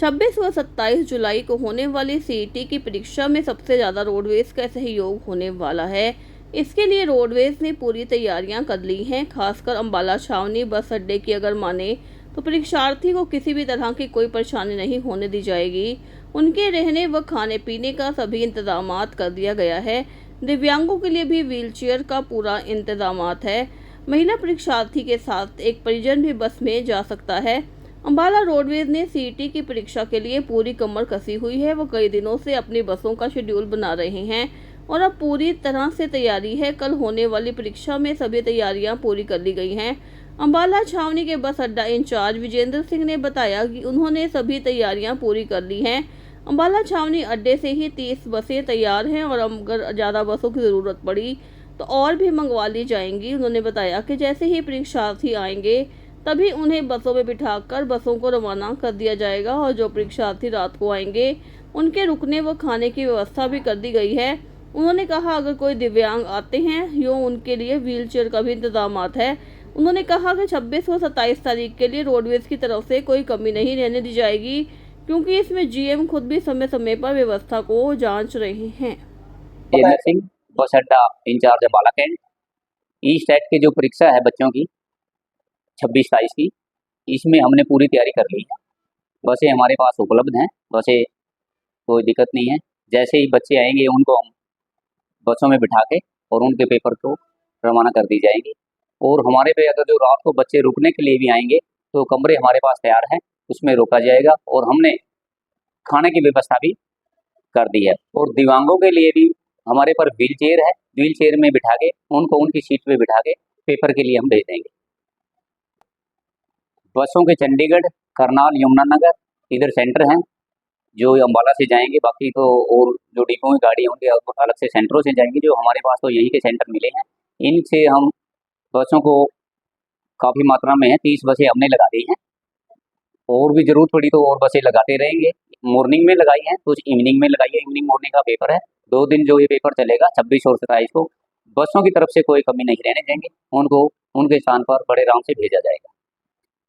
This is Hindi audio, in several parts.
26 व 27 जुलाई को होने वाली सीईटी की परीक्षा में सबसे ज़्यादा रोडवेज का सहयोग होने वाला है। इसके लिए रोडवेज ने पूरी तैयारियां कर ली हैं। खासकर अंबाला छावनी बस अड्डे की अगर माने तो परीक्षार्थी को किसी भी तरह की कोई परेशानी नहीं होने दी जाएगी। उनके रहने व खाने पीने का सभी इंतजामात कर दिया गया है। दिव्यांगों के लिए भी व्हीलचेयर का पूरा इंतजामात है। महिला परीक्षार्थी के साथ एक परिजन भी बस में जा सकता है। अंबाला रोडवेज ने सीईटी की परीक्षा के लिए पूरी कमर कसी हुई है। वो कई दिनों से अपनी बसों का शेड्यूल बना रहे हैं और अब पूरी तरह से तैयारी है। कल होने वाली परीक्षा में सभी तैयारियां पूरी कर ली गई हैं। अंबाला छावनी के बस अड्डा इंचार्ज विजेंद्र सिंह ने बताया कि उन्होंने सभी तैयारियां पूरी कर ली हैं। अंबाला छावनी अड्डे से ही 30 बसें तैयार हैं और अगर ज़्यादा बसों की ज़रूरत पड़ी तो और भी मंगवा ली जाएंगी। उन्होंने बताया कि जैसे ही परीक्षार्थी आएंगे तभी उन्हें बसों में बिठाकर बसों को रवाना कर दिया जाएगा और जो परीक्षार्थी रात को आएंगे उनके रुकने व खाने की व्यवस्था भी कर दी गई है। उन्होंने कहा अगर कोई दिव्यांग आते हैं यो उनके लिए व्हीलचेयर का भी इंतजामात है। उन्होंने कहा कि 26 व 27 तारीख के लिए रोडवेज की तरफ से कोई कमी नहीं रहने दी जाएगी, क्योंकि इसमें जीएम खुद भी समय समय पर व्यवस्था को जांच रहे हैं। सिंह, बस अड्डा इंचार्ज अंबाला कैंट। ई स्टेट की जो परीक्षा है बच्चों की 26-27 की, इसमें हमने पूरी तैयारी कर ली है। बसें हमारे पास उपलब्ध हैं, बसें कोई दिक्कत नहीं है। जैसे ही बच्चे आएंगे उनको हम बसों में बिठा के और उनके पेपर को रवाना कर दी जाएगी। और हमारे पे अगर जो रात को बच्चे रुकने के लिए भी आएंगे तो कमरे हमारे पास तैयार हैं, उसमें रोका जाएगा और हमने खाने की व्यवस्था भी कर दी है। और दिव्यांगों के लिए भी हमारे पर व्हील चेयर है, व्हील चेयर में बिठा के उनको उनकी सीट पे बिठा के पेपर के लिए हम भेज देंगे। बसों के चंडीगढ़, करनाल, यमुनानगर इधर सेंटर हैं जो अंबाला से जाएंगे। बाकी तो और जो डिपो की गाड़ी होंगी अलग से सेंटरों से जाएंगी। जो हमारे पास तो यहीं के सेंटर मिले हैं, इनसे हम बसों को काफ़ी मात्रा में है 30 बसें हमने लगा दी हैं और भी ज़रूरत पड़ी तो और बसें लगाते रहेंगे। मॉर्निंग में लगाई हैं, कुछ इवनिंग में लगाई है। इवनिंग मॉर्निंग का पेपर है, 2 दिन जो ये पेपर चलेगा 26 और 27 को। बसों की तरफ से कोई कमी नहीं रहने देंगे, उनको उनके स्थान पर बड़े आराम से भेजा जाएगा।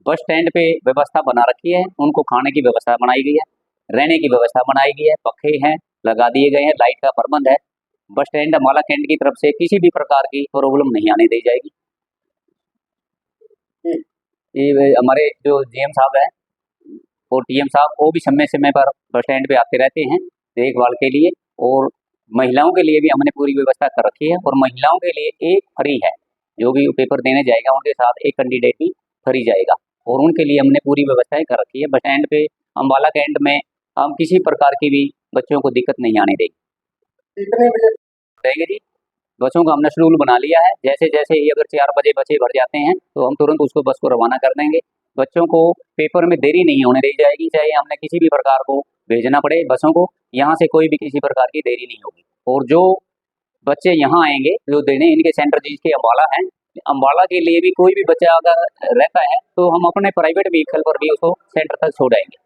बस स्टैंड पे व्यवस्था बना रखी है, उनको खाने की व्यवस्था बनाई गई है, रहने की व्यवस्था बनाई गई है, पखे हैं लगा दिए गए हैं, लाइट का प्रबंध है। बस स्टैंड अंबाला कैंट की तरफ से किसी भी प्रकार की प्रॉब्लम नहीं आने दी जाएगी। ये हमारे जो जीएम साहब हैं और टीएम साहब वो भी समय समय पर बस स्टैंड पे आते रहते हैं देखभाल के लिए। और महिलाओं के लिए भी हमने पूरी व्यवस्था कर रखी है और महिलाओं के लिए एक फ्री है, जो भी पेपर देने जाएगा उनके साथ एक कैंडिडेट भी फ्री जाएगा और उनके लिए हमने पूरी व्यवस्थाएं कर रखी है। बस स्टैंड पे अंबाला कैंट में हम किसी प्रकार की भी बच्चों को दिक्कत नहीं आने देंगे। कितने बजे देंगे जी? बसों का हमने शेड्यूल बना लिया है। जैसे जैसे ही अगर 4 बजे बसें भर जाते हैं तो हम तुरंत उसको बस को रवाना कर देंगे। बच्चों को पेपर में देरी नहीं होने दी जाएगी, चाहे हमने किसी भी प्रकार को भेजना पड़े बसों को, यहाँ से कोई भी किसी प्रकार की देरी नहीं होगी। और जो बच्चे यहाँ आएंगे जो देने इनके सेंटर जिसके अंबाला हैं, अंबाला के लिए भी कोई भी बच्चा अगर रहता है तो हम अपने प्राइवेट व्हीकल पर भी उसको सेंटर तक छोड़ आएंगे।